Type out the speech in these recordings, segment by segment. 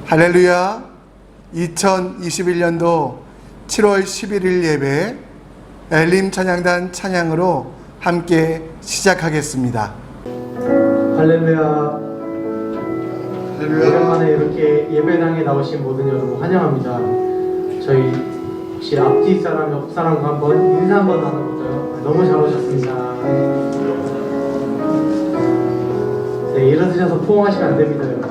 할렐루야. 2021년도 7월 11일 예배 엘림 찬양단 찬양으로 함께 시작하겠습니다. 할렐루야. 오랜만에 이렇게 예배당에 나오신 모든 여러분 환영합니다. 저희 혹시 앞뒤 사람, 옆 사람과 한번 인사 한번 나눠볼까요? 너무 잘 오셨습니다. 네, 일어서셔서 포옹하시면 안 됩니다, 여러분.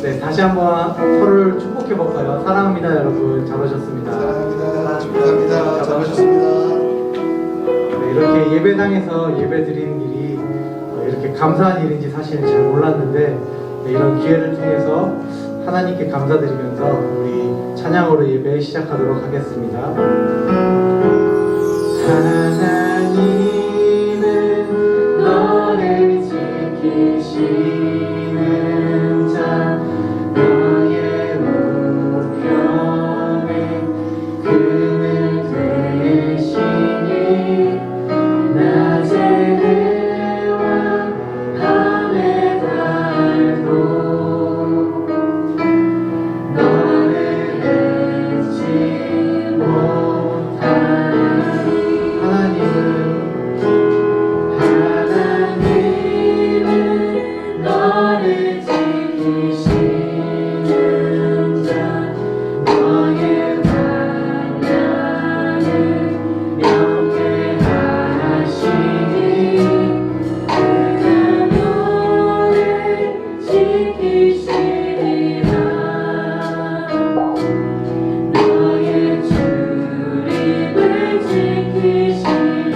네, 다시 한번 서로를 축복해 볼까요? 사랑합니다, 여러분. 잘 오셨습니다. 사랑합니다. 축복합니다. 잘 오셨습니다. 네, 이렇게 예배당에서 예배 드리는 일이 이렇게 감사한 일인지 사실 잘 몰랐는데, 네, 이런 기회를 통해서 하나님께 감사드리면서 우리 찬양으로 예배 시작하도록 하겠습니다. 하나님은 너를 지키시는 자, 너의 우편에 그늘 되시니 낮에 해와 밤에 달도 너를 잊지 못하니 하나님은 너를 지키시는 자, 너의 방향을 명쾌하시니 그가 너를 지키시리라. 너의 출입을 지키시리라.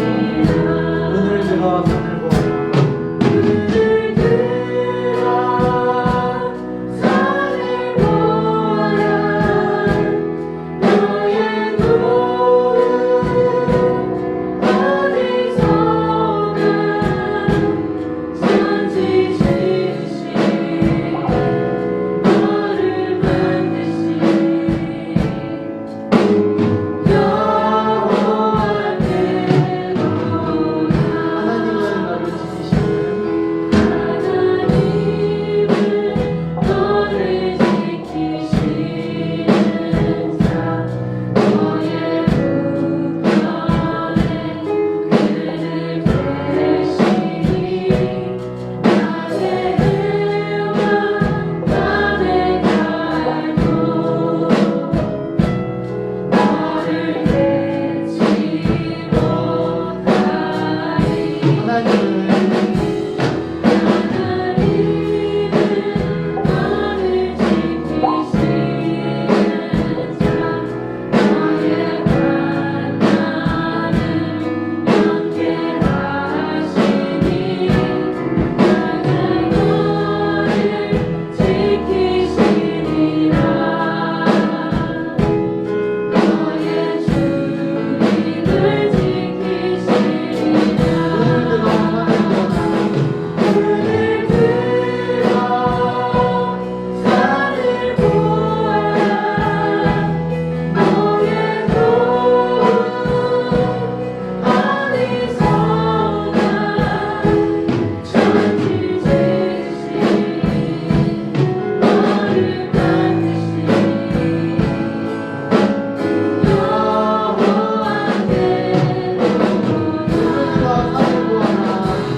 눈을 들어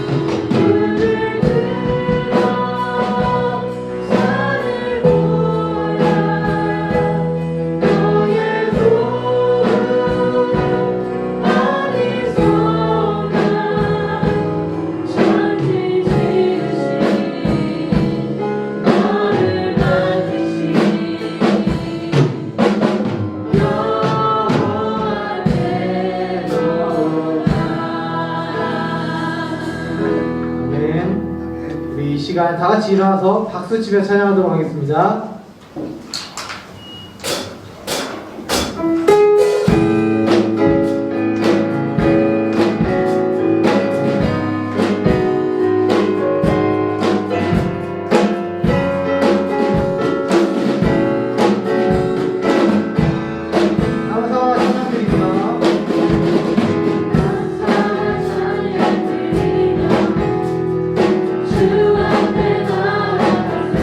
산을 보아라. 눈을 들어 산을 보아라. 너의 눈 어디서나 천지지시 너를 반드시 우리 이 시간 다 같이 일어나서 박수치며 찬양하도록 하겠습니다. 주 앞에 나아가세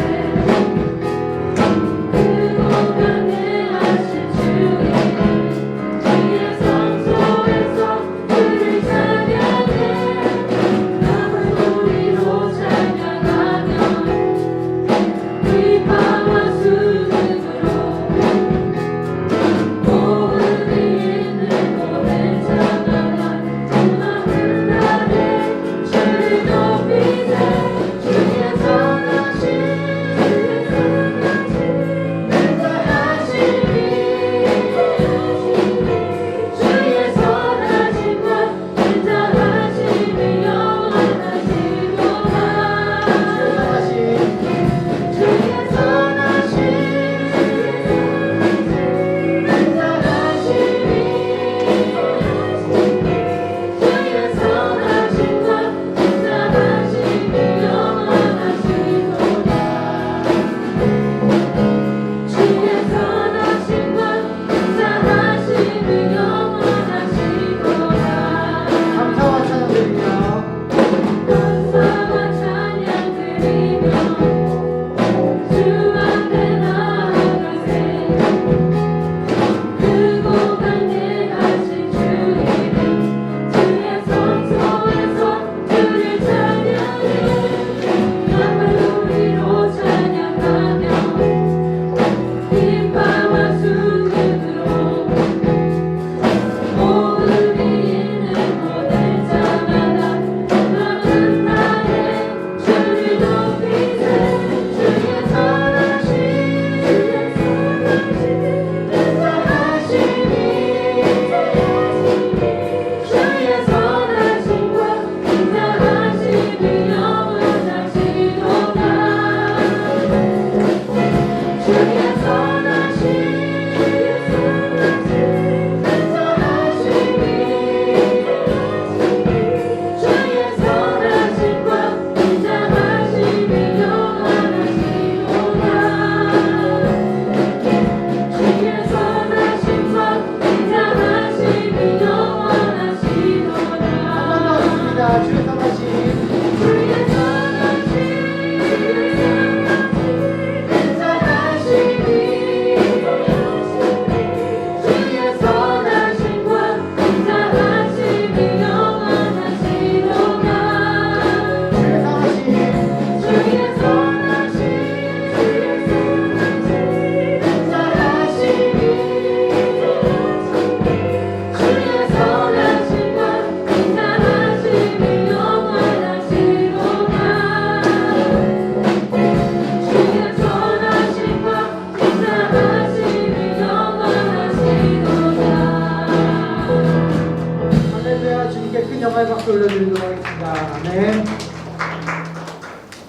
감사의 박수 올려드리도록 하겠습니다. 아멘.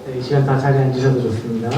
네, 이 시간 다 자리에 앉으셔도 좋습니다.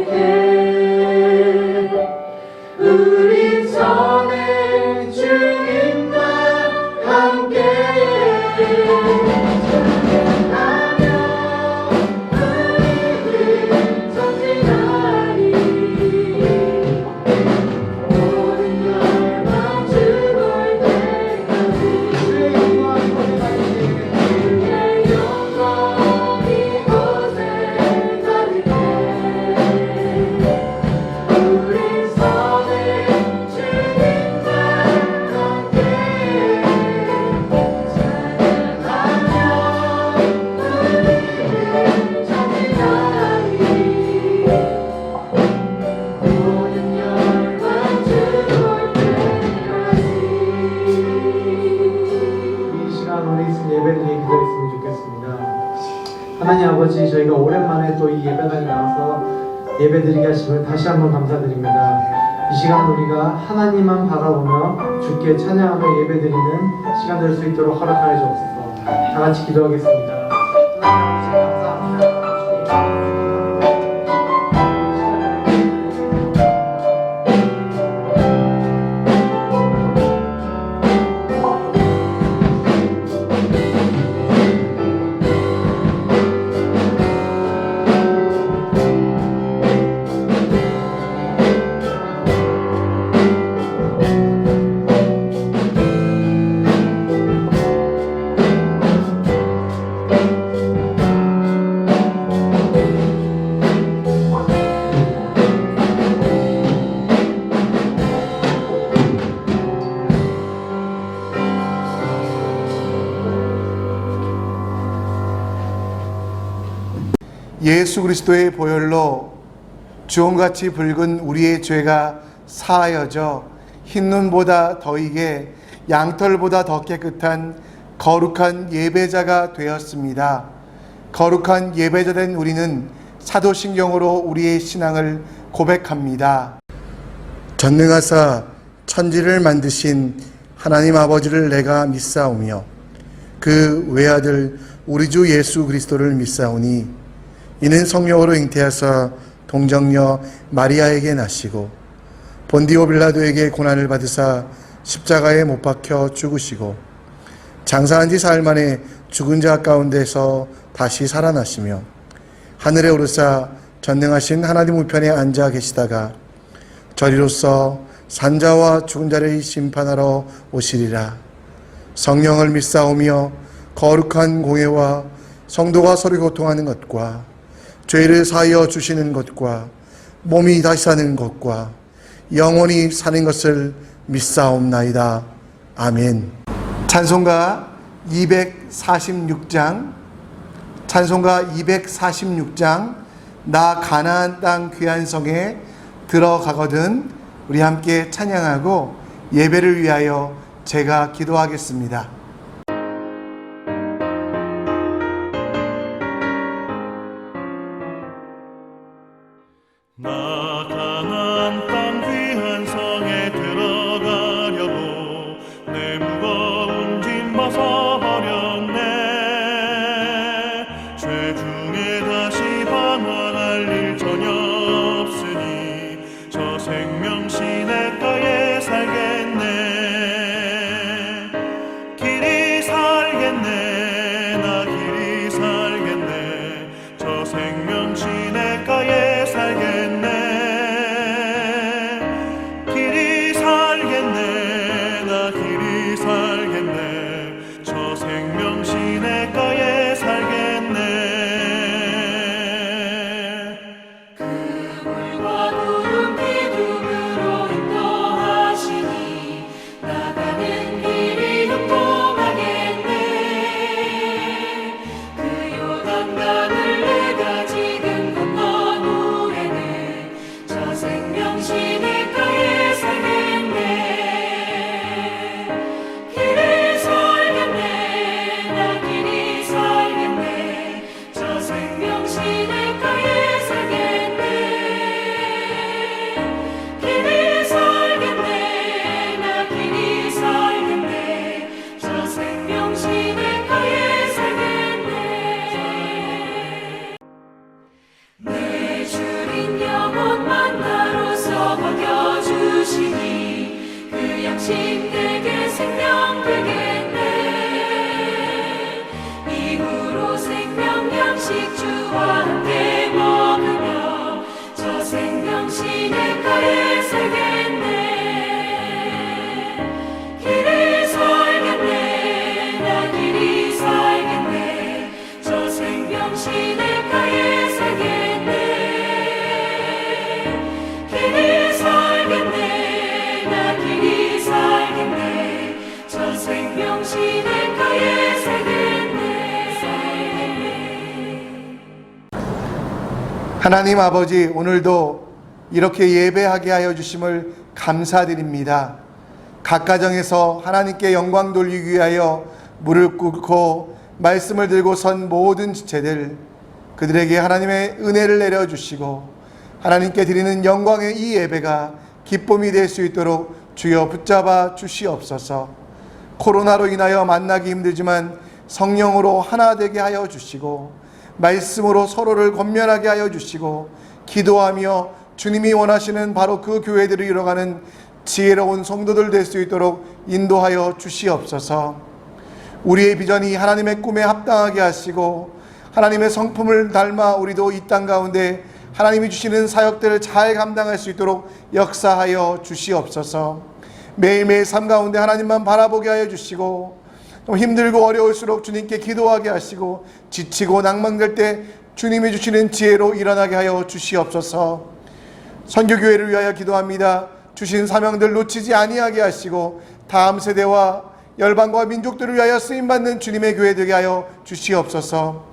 가득해 우리 전에 주님과 함께 찬양하며 우리를 전진하리 모든 열방 죽을 때까지 주의 영광이 곳에 가득해 우리 손에 주님과 함께 찬양하며 우리를 전진하리 모든 열방 죽을 때까지 이 시간 우리 예배를 기도했으면 좋겠습니다. 하나님 아버지, 저희가 오랜만에 또 이 예배당에 나와서 예배드리게 하심을 다시 한번 감사드립니다. 이 시간 우리가 하나님만 바라보며 주께 찬양하며 예배드리는 시간 될 수 있도록 허락하여 주옵소서. 다 같이 기도하겠습니다. 하나님 아버지 예수 그리스도의 보혈로 주홍같이 붉은 우리의 죄가 사하여져 흰눈보다 더 이게 양털보다 더 깨끗한 거룩한 예배자가 되었습니다. 거룩한 예배자 된 우리는 사도신경으로 우리의 신앙을 고백합니다. 전능하사 천지를 만드신 하나님 아버지를 내가 믿사오며 그 외아들 우리 주 예수 그리스도를 믿사오니 이는 성령으로 잉태하사 동정녀 마리아에게 나시고 본디오 빌라도에게 고난을 받으사 십자가에 못 박혀 죽으시고 장사한 지 사흘 만에 죽은 자 가운데서 다시 살아나시며 하늘에 오르사 전능하신 하나님 우편에 앉아 계시다가 저리로서 산자와 죽은 자를 심판하러 오시리라. 성령을 믿사오며 거룩한 공회와 성도가 서로 교통하는 것과 죄를 사하여 주시는 것과 몸이 다시 사는 것과 영원히 사는 것을 믿사옵나이다. 아멘. 찬송가 246장 나 가나안 땅 귀한 성에 들어가거든 우리 함께 찬양하고 예배를 위하여 제가 기도하겠습니다. 나 가나안 땅 귀한 성에 들어가려고 내 무거운 짐 벗어버렸네. 죄 중에 다시 방황할 일 전혀 없으니 저 생명 시냇가에 살겠네. 길이 살겠네. 나 길이 살겠네. 저 생명 시냇가에 살겠네. 음식 내게 생명 되겠네. 이후로 생명양식 주와 함께 먹으며 저 생명시 내가에 살겠네. 길이 살겠네. 나 길이 살겠네. 저 생명시 내가에 살겠네. 길이 살겠네. 나 길이 살겠네. 저 생명시 내가에 살겠네. 하나님 아버지, 오늘도 이렇게 예배하게 하여 주심을 감사드립니다. 각 가정에서 하나님께 영광 돌리기 위하여 무릎 꿇고 말씀을 들고 선 모든 지체들, 그들에게 하나님의 은혜를 내려주시고 하나님께 드리는 영광의 이 예배가 기쁨이 될 수 있도록 주여 붙잡아 주시옵소서. 코로나로 인하여 만나기 힘들지만 성령으로 하나 되게 하여 주시고 말씀으로 서로를 권면하게 하여 주시고 기도하며 주님이 원하시는 바로 그 교회들을 이뤄가는 지혜로운 성도들 될 수 있도록 인도하여 주시옵소서. 우리의 비전이 하나님의 꿈에 합당하게 하시고 하나님의 성품을 닮아 우리도 이 땅 가운데 하나님이 주시는 사역들을 잘 감당할 수 있도록 역사하여 주시옵소서. 매일매일 삶 가운데 하나님만 바라보게 하여 주시고 또 힘들고 어려울수록 주님께 기도하게 하시고 지치고 낭망될 때 주님이 주시는 지혜로 일어나게 하여 주시옵소서. 선교교회를 위하여 기도합니다. 주신 사명들 놓치지 아니하게 하시고 다음 세대와 열방과 민족들을 위하여 쓰임받는 주님의 교회 되게 하여 주시옵소서.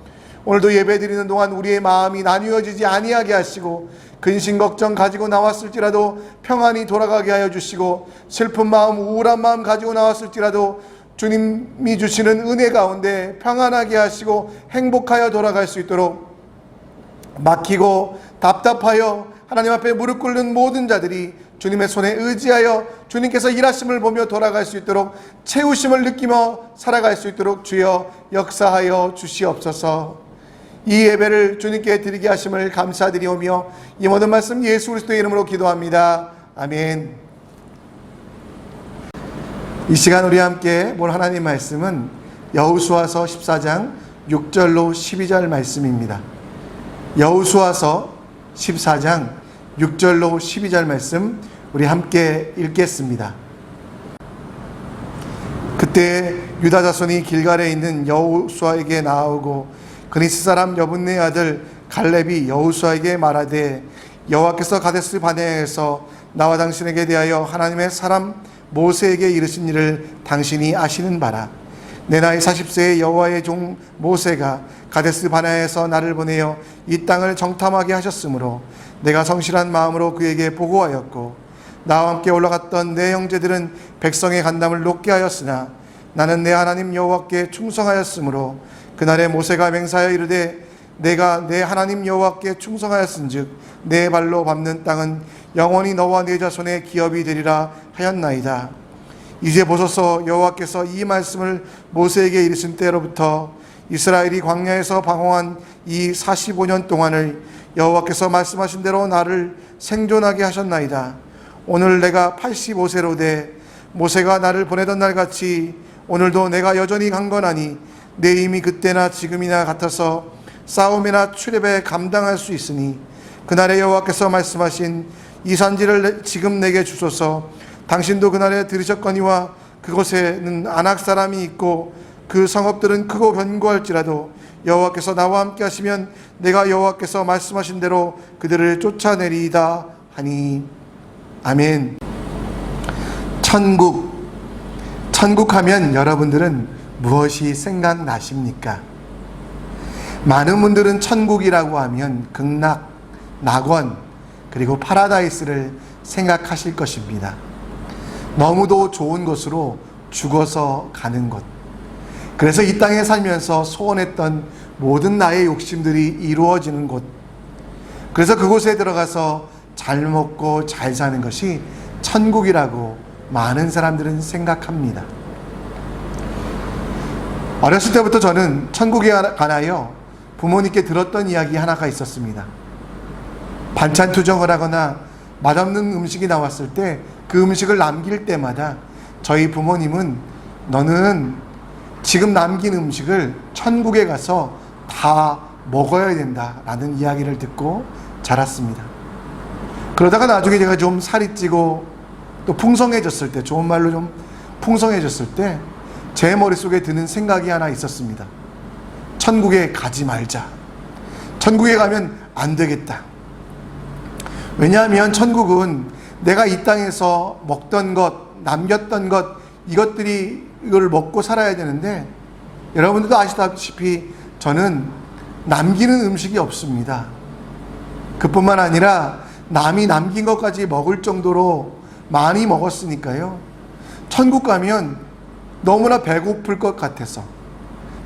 오늘도 예배드리는 동안 우리의 마음이 나뉘어지지 아니하게 하시고 근심 걱정 가지고 나왔을지라도 평안히 돌아가게 하여 주시고 슬픈 마음 우울한 마음 가지고 나왔을지라도 주님이 주시는 은혜 가운데 평안하게 하시고 행복하여 돌아갈 수 있도록 막히고 답답하여 하나님 앞에 무릎 꿇는 모든 자들이 주님의 손에 의지하여 주님께서 일하심을 보며 돌아갈 수 있도록 채우심을 느끼며 살아갈 수 있도록 주여 역사하여 주시옵소서. 이 예배를 주님께 드리게 하심을 감사드리오며 이 모든 말씀 예수 그리스도의 이름으로 기도합니다. 아멘. 이 시간 우리 함께 본 하나님 말씀은 여호수아서 14장 6절로 12절 말씀입니다. 여호수아서 14장 6절로 12절 말씀 우리 함께 읽겠습니다. 그때 유다 자손이 길갈에 있는 여호수아에게 나아오고 그니스 사람 여분네 아들 갈렙이 여호수아에게 말하되 여호와께서 가데스 바네아에서 나와 당신에게 대하여 하나님의 사람 모세에게 이르신 일을 당신이 아시는 바라. 내 나이 40세의 여호와의 종 모세가 가데스 바네아에서 나를 보내어 이 땅을 정탐하게 하셨으므로 내가 성실한 마음으로 그에게 보고하였고 나와 함께 올라갔던 내 형제들은 백성의 간담을 높게 하였으나 나는 내 하나님 여호와께 충성하였으므로 그날에 모세가 맹세하여 이르되 내가 내 하나님 여호와께 충성하였은즉 내 발로 밟는 땅은 영원히 너와 네 자손의 기업이 되리라 하였나이다. 이제 보소서 여호와께서 이 말씀을 모세에게 이르신 때로부터 이스라엘이 광야에서 방황한 이 45년 동안을 여호와께서 말씀하신 대로 나를 생존하게 하셨나이다. 오늘 내가 85세로 돼 모세가 나를 보내던 날 같이 오늘도 내가 여전히 강건하니 내 힘이 그때나 지금이나 같아서 싸움이나 출입에 감당할 수 있으니 그날에 여호와께서 말씀하신 이 산지를 지금 내게 주소서. 당신도 그날에 들으셨거니와 그곳에는 아낙 사람이 있고 그 성읍들은 크고 견고할지라도 여호와께서 나와 함께 하시면 내가 여호와께서 말씀하신 대로 그들을 쫓아내리이다 하니. 아멘. 천국 하면 여러분들은 무엇이 생각나십니까? 많은 분들은 천국이라고 하면 극락, 낙원, 그리고 파라다이스를 생각하실 것입니다. 너무도 좋은 곳으로 죽어서 가는 곳. 그래서 이 땅에 살면서 소원했던 모든 나의 욕심들이 이루어지는 곳. 그래서 그곳에 들어가서 잘 먹고 잘 사는 것이 천국이라고 많은 사람들은 생각합니다. 어렸을 때부터 저는 천국에 관하여 부모님께 들었던 이야기 하나가 있었습니다. 반찬 투정을 하거나 맛없는 음식이 나왔을 때 그 음식을 남길 때마다 저희 부모님은 너는 지금 남긴 음식을 천국에 가서 다 먹어야 된다라는 이야기를 듣고 자랐습니다. 그러다가 나중에 제가 좀 살이 찌고 또 풍성해졌을 때, 좋은 말로 좀 풍성해졌을 때 제 머릿속에 드는 생각이 하나 있었습니다. 천국에 가지 말자. 천국에 가면 안 되겠다. 왜냐하면 천국은 내가 이 땅에서 먹던 것, 남겼던 것, 이걸 먹고 살아야 되는데, 여러분들도 아시다시피 저는 남기는 음식이 없습니다. 그뿐만 아니라 남이 남긴 것까지 먹을 정도로 많이 먹었으니까요. 천국 가면 너무나 배고플 것 같아서,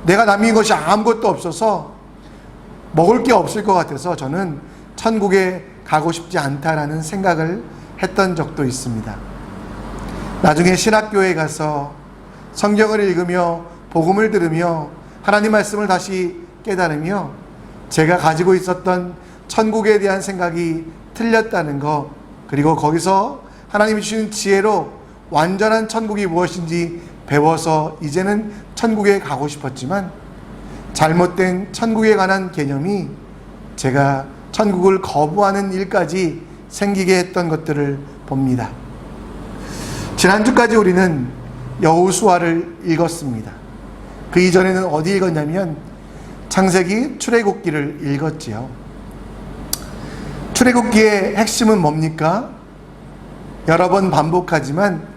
내가 남긴 것이 아무것도 없어서 먹을 게 없을 것 같아서 저는 천국에 가고 싶지 않다라는 생각을 했던 적도 있습니다. 나중에 신학교에 가서 성경을 읽으며 복음을 들으며 하나님 말씀을 다시 깨달으며 제가 가지고 있었던 천국에 대한 생각이 틀렸다는 것, 그리고 거기서 하나님이 주시는 지혜로 완전한 천국이 무엇인지 배워서 이제는 천국에 가고 싶었지만, 잘못된 천국에 관한 개념이 제가 천국을 거부하는 일까지 생기게 했던 것들을 봅니다. 지난주까지 우리는 여호수아를 읽었습니다. 그 이전에는 어디 읽었냐면 창세기, 출애굽기를 읽었지요. 출애굽기의 핵심은 뭡니까? 여러 번 반복하지만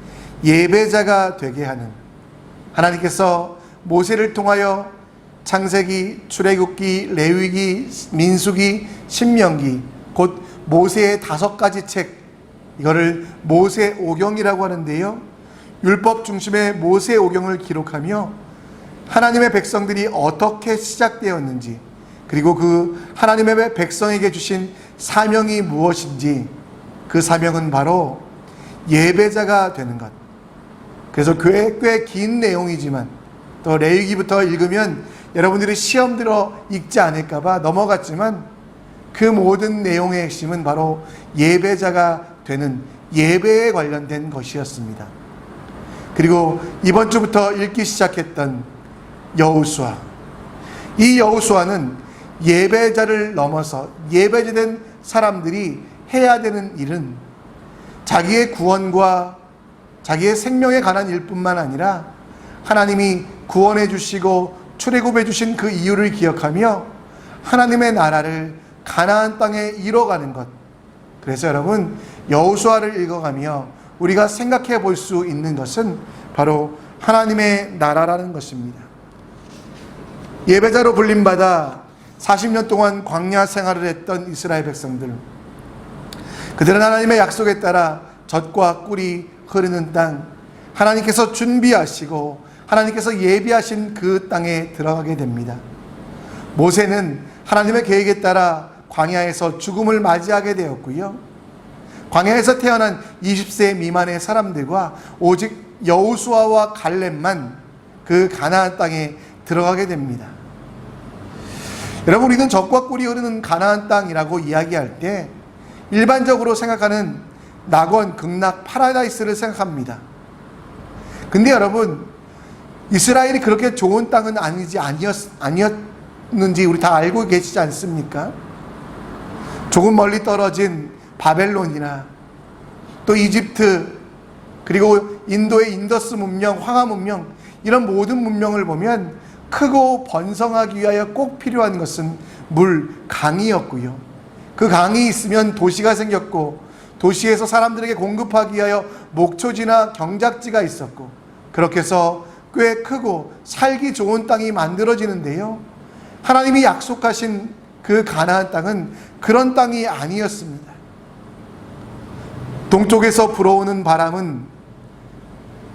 예배자가 되게 하는, 하나님께서 모세를 통하여 창세기, 출애굽기, 레위기, 민수기, 신명기, 곧 모세의 5가지 책, 이거를 모세오경이라고 하는데요, 율법 중심의 모세오경을 기록하며 하나님의 백성들이 어떻게 시작되었는지, 그리고 그 하나님의 백성에게 주신 사명이 무엇인지, 그 사명은 바로 예배자가 되는 것. 그래서 꽤 긴 내용이지만 또 레위기부터 읽으면 여러분들이 시험 들어 읽지 않을까봐 넘어갔지만, 그 모든 내용의 핵심은 바로 예배자가 되는 예배에 관련된 것이었습니다. 그리고 이번 주부터 읽기 시작했던 여호수아, 이 여호수아는 예배자를 넘어서 예배자된 사람들이 해야 되는 일은 자기의 구원과 자기의 생명에 관한 일뿐만 아니라 하나님이 구원해 주시고 출애굽해 주신 그 이유를 기억하며 하나님의 나라를 가나안 땅에 이뤄가는 것. 그래서 여러분, 여호수아를 읽어가며 우리가 생각해 볼 수 있는 것은 바로 하나님의 나라라는 것입니다. 예배자로 불림받아 40년 동안 광야 생활을 했던 이스라엘 백성들, 그들은 하나님의 약속에 따라 젖과 꿀이 흐르는 땅, 하나님께서 준비하시고 하나님께서 예비하신 그 땅에 들어가게 됩니다. 모세는 하나님의 계획에 따라 광야에서 죽음을 맞이하게 되었고요, 광야에서 태어난 20세 미만의 사람들과 오직 여호수아와 갈렙만 그 가나안 땅에 들어가게 됩니다. 여러분, 우리는 젖과 꿀이 흐르는 가나안 땅이라고 이야기할 때 일반적으로 생각하는 낙원, 극락, 파라다이스를 생각합니다. 근데 여러분, 이스라엘이 그렇게 좋은 땅은 아니었는지 우리 다 알고 계시지 않습니까? 조금 멀리 떨어진 바벨론이나 또 이집트, 그리고 인도의 인더스 문명, 황하 문명, 이런 모든 문명을 보면 크고 번성하기 위하여 꼭 필요한 것은 물, 강이었고요. 그 강이 있으면 도시가 생겼고, 도시에서 사람들에게 공급하기 위하여 목초지나 경작지가 있었고, 그렇게 해서 꽤 크고 살기 좋은 땅이 만들어지는데요, 하나님이 약속하신 그 가나안 땅은 그런 땅이 아니었습니다. 동쪽에서 불어오는 바람은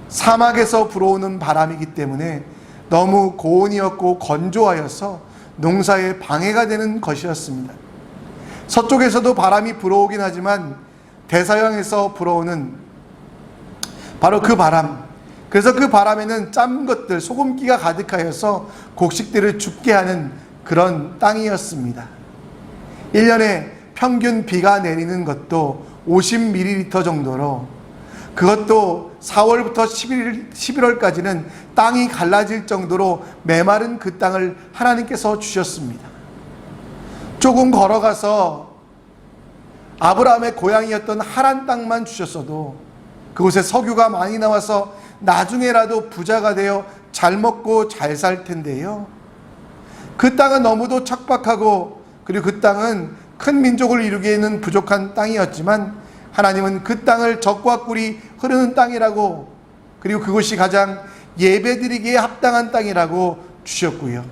사막에서 불어오는 바람이기 때문에 너무 고온이었고 건조하여서 농사에 방해가 되는 것이었습니다. 서쪽에서도 바람이 불어오긴 하지만 대서양에서 불어오는 바로 그 바람, 그래서 그 바람에는 짠 것들, 소금기가 가득하여서 곡식들을 죽게 하는 그런 땅이었습니다. 1년에 평균 비가 내리는 것도 50ml 정도로, 그것도 4월부터 11월까지는 땅이 갈라질 정도로 메마른 그 땅을 하나님께서 주셨습니다. 조금 걸어가서 아브라함의 고향이었던 하란 땅만 주셨어도 그곳에 석유가 많이 나와서 나중에라도 부자가 되어 잘 먹고 잘 살 텐데요. 그 땅은 너무도 척박하고 그리고 그 땅은 큰 민족을 이루기에는 부족한 땅이었지만 하나님은 그 땅을 젖과 꿀이 흐르는 땅이라고, 그리고 그곳이 가장 예배드리기에 합당한 땅이라고 주셨고요.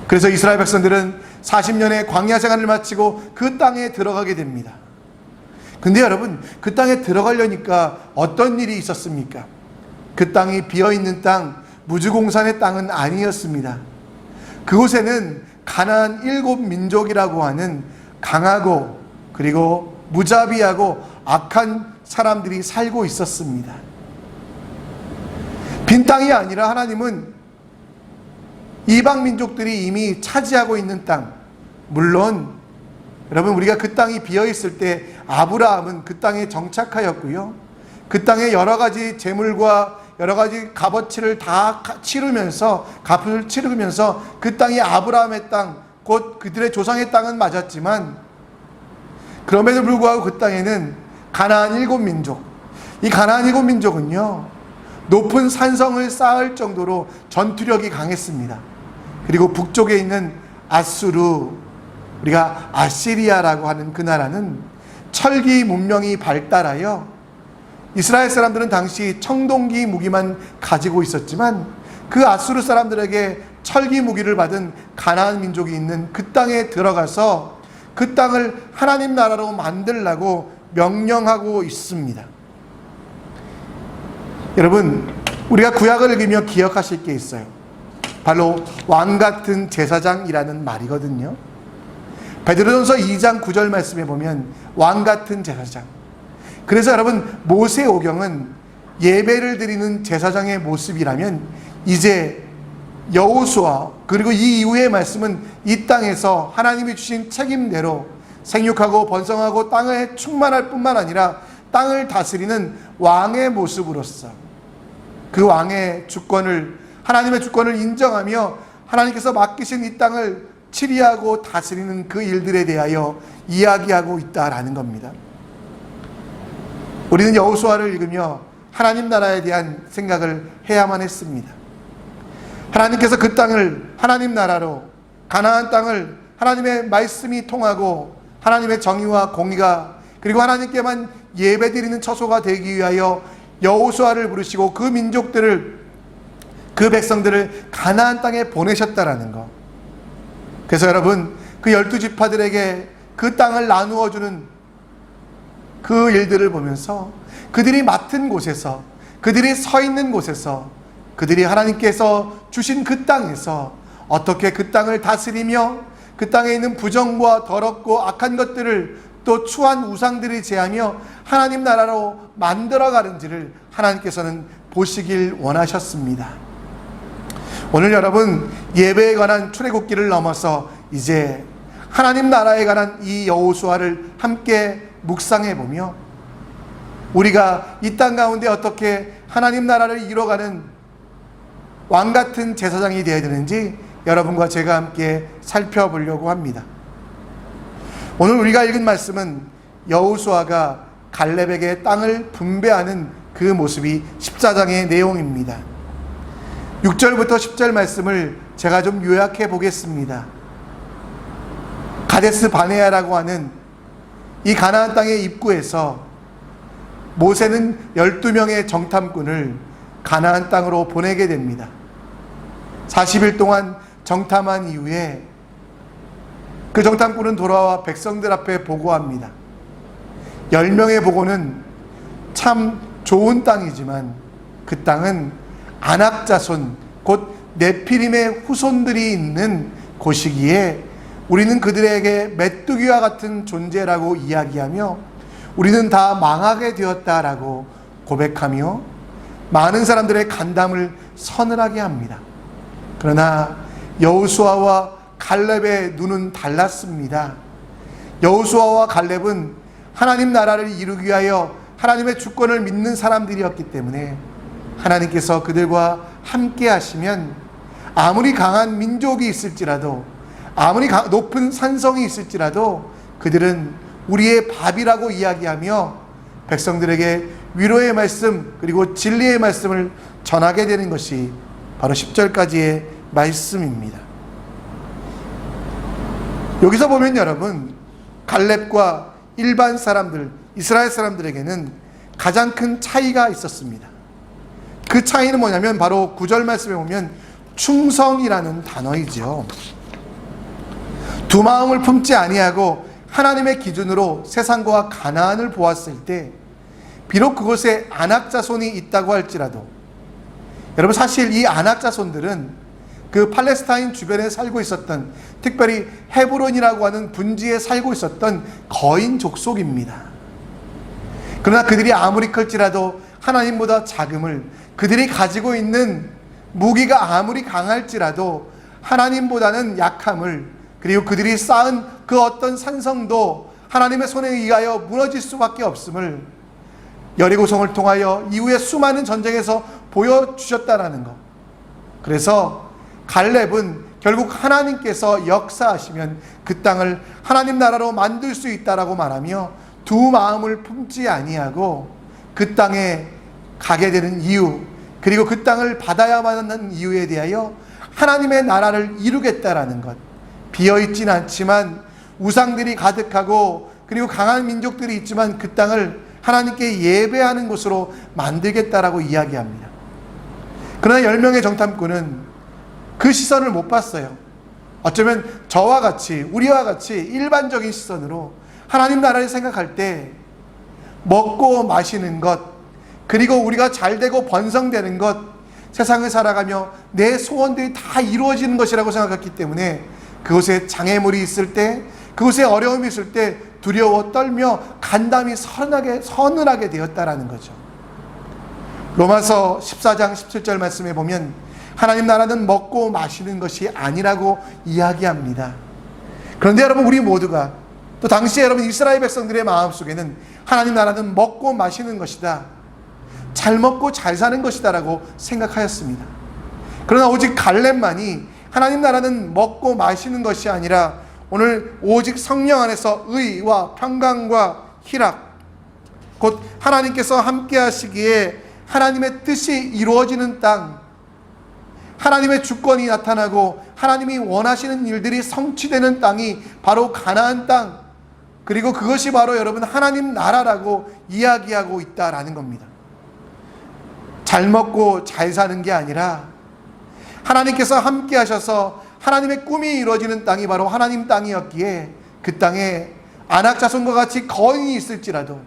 그래서 이스라엘 백성들은 40년의 광야 생활을 마치고 그 땅에 들어가게 됩니다. 근데 여러분, 그 땅에 들어가려니까 어떤 일이 있었습니까? 그 땅이 비어있는 땅, 무주공산의 땅은 아니었습니다. 그곳에는 가나안 7민족이라고 하는 강하고 그리고 무자비하고 악한 사람들이 살고 있었습니다. 빈 땅이 아니라 하나님은 이방 민족들이 이미 차지하고 있는 땅, 물론 여러분, 우리가 그 땅이 비어있을 때 아브라함은 그 땅에 정착하였고요, 그 땅에 여러 가지 재물과 여러 가지 값어치를 다 치르면서, 값을 치르면서 그 땅이 아브라함의 땅, 곧 그들의 조상의 땅은 맞았지만, 그럼에도 불구하고 그 땅에는 가나안 7민족, 이 가나안 7민족은요 높은 산성을 쌓을 정도로 전투력이 강했습니다. 그리고 북쪽에 있는 아수르, 우리가 아시리아라고 하는 그 나라는 철기 문명이 발달하여 이스라엘 사람들은 당시 청동기 무기만 가지고 있었지만 그 아수르 사람들에게 철기 무기를 받은 가나안 민족이 있는 그 땅에 들어가서 그 땅을 하나님 나라로 만들라고 명령하고 있습니다. 여러분, 우리가 구약을 읽으며 기억하실 게 있어요. 바로 왕같은 제사장이라는 말이거든요. 베드로전서 2장 9절 말씀에 보면 왕같은 제사장. 그래서 여러분, 모세오경은 예배를 드리는 제사장의 모습이라면 이제 여호수아 그리고 이 이후의 말씀은 이 땅에서 하나님이 주신 책임대로 생육하고 번성하고 땅에 충만할 뿐만 아니라 땅을 다스리는 왕의 모습으로서 그 왕의 주권을, 하나님의 주권을 인정하며 하나님께서 맡기신 이 땅을 치리하고 다스리는 그 일들에 대하여 이야기하고 있다라는 겁니다. 우리는 여호수아를 읽으며 하나님 나라에 대한 생각을 해야만 했습니다. 하나님께서 그 땅을 하나님 나라로, 가나안 땅을 하나님의 말씀이 통하고 하나님의 정의와 공의가 그리고 하나님께만 예배드리는 처소가 되기 위하여 여호수아를 부르시고 그 민족들을, 그 백성들을 가나안 땅에 보내셨다라는 것. 그래서 여러분, 그 12지파들에게 그 땅을 나누어 주는 그 일들을 보면서 그들이 맡은 곳에서, 그들이 서 있는 곳에서, 그들이 하나님께서 주신 그 땅에서 어떻게 그 땅을 다스리며 그 땅에 있는 부정과 더럽고 악한 것들을 또 추한 우상들이 제하며 하나님 나라로 만들어가는지를 하나님께서는 보시길 원하셨습니다. 오늘 여러분, 예배에 관한 출애굽기를 넘어서 이제 하나님 나라에 관한 이 여호수아를 함께 묵상해 보며 우리가 이 땅 가운데 어떻게 하나님 나라를 이뤄가는 왕같은 제사장이 되어야 되는지 여러분과 제가 함께 살펴보려고 합니다. 오늘 우리가 읽은 말씀은 여호수아가 갈렙에게 땅을 분배하는 그 모습이 14장의 내용입니다. 6절부터 10절 말씀을 제가 좀 요약해 보겠습니다. 가데스 바네아라고 하는 이 가나안 땅의 입구에서 모세는 12명의 정탐꾼을 가나안 땅으로 보내게 됩니다. 40일 동안 정탐한 이후에 그 정탐꾼은 돌아와 백성들 앞에 보고합니다. 10명의 보고는 참 좋은 땅이지만 그 땅은 아낙 자손, 곧 네피림의 후손들이 있는 곳이기에 우리는 그들에게 메뚜기와 같은 존재라고 이야기하며 우리는 다 망하게 되었다라고 고백하며 많은 사람들의 간담을 서늘하게 합니다. 그러나 여호수아와 갈렙의 눈은 달랐습니다. 여호수아와 갈렙은 하나님 나라를 이루기 위하여 하나님의 주권을 믿는 사람들이었기 때문에 하나님께서 그들과 함께 하시면 아무리 강한 민족이 있을지라도, 아무리 높은 산성이 있을지라도 그들은 우리의 밥이라고 이야기하며 백성들에게 위로의 말씀 그리고 진리의 말씀을 전하게 되는 것이 바로 10절까지의 말씀입니다. 여기서 보면 여러분, 갈렙과 일반 사람들, 이스라엘 사람들에게는 가장 큰 차이가 있었습니다. 그 차이는 뭐냐면 바로 9절 말씀에 보면 충성이라는 단어이죠. 두 마음을 품지 아니하고 하나님의 기준으로 세상과 가나안을 보았을 때 비록 그곳에 안악자손이 있다고 할지라도, 여러분 사실 이 안악자손들은 그 팔레스타인 주변에 살고 있었던, 특별히 헤브론이라고 하는 분지에 살고 있었던 거인 족속입니다. 그러나 그들이 아무리 클지라도 하나님보다 작음을, 그들이 가지고 있는 무기가 아무리 강할지라도 하나님보다는 약함을, 그리고 그들이 쌓은 그 어떤 산성도 하나님의 손에 의하여 무너질 수밖에 없음을 여리고성을 통하여 이후에 수많은 전쟁에서 보여주셨다라는 것. 그래서 갈렙은 결국 하나님께서 역사하시면 그 땅을 하나님 나라로 만들 수 있다라고 말하며 두 마음을 품지 아니하고 그 땅에 가게 되는 이유, 그리고 그 땅을 받아야만 하는 이유에 대하여 하나님의 나라를 이루겠다라는 것. 비어있진 않지만 우상들이 가득하고 그리고 강한 민족들이 있지만 그 땅을 하나님께 예배하는 곳으로 만들겠다라고 이야기합니다. 그러나 10명의 정탐꾼은 그 시선을 못 봤어요. 어쩌면 저와 같이, 우리와 같이 일반적인 시선으로 하나님 나라를 생각할 때 먹고 마시는 것, 그리고 우리가 잘되고 번성되는 것, 세상을 살아가며 내 소원들이 다 이루어지는 것이라고 생각했기 때문에 그곳에 장애물이 있을 때, 그곳에 어려움이 있을 때 두려워 떨며 간담이 서늘하게 되었다라는 거죠. 로마서 14장 17절 말씀에 보면 하나님 나라는 먹고 마시는 것이 아니라고 이야기합니다. 그런데 여러분, 우리 모두가, 또 당시에 여러분 이스라엘 백성들의 마음속에는 하나님 나라는 먹고 마시는 것이다, 잘 먹고 잘 사는 것이다 라고 생각하였습니다. 그러나 오직 갈렙만이 하나님 나라는 먹고 마시는 것이 아니라 오늘 오직 성령 안에서 의와 평강과 희락, 곧 하나님께서 함께 하시기에 하나님의 뜻이 이루어지는 땅, 하나님의 주권이 나타나고 하나님이 원하시는 일들이 성취되는 땅이 바로 가나안 땅, 그리고 그것이 바로 여러분 하나님 나라라고 이야기하고 있다라는 겁니다. 잘 먹고 잘 사는 게 아니라 하나님께서 함께 하셔서 하나님의 꿈이 이루어지는 땅이 바로 하나님 땅이었기에 그 땅에 안악자손과 같이 거인이 있을지라도,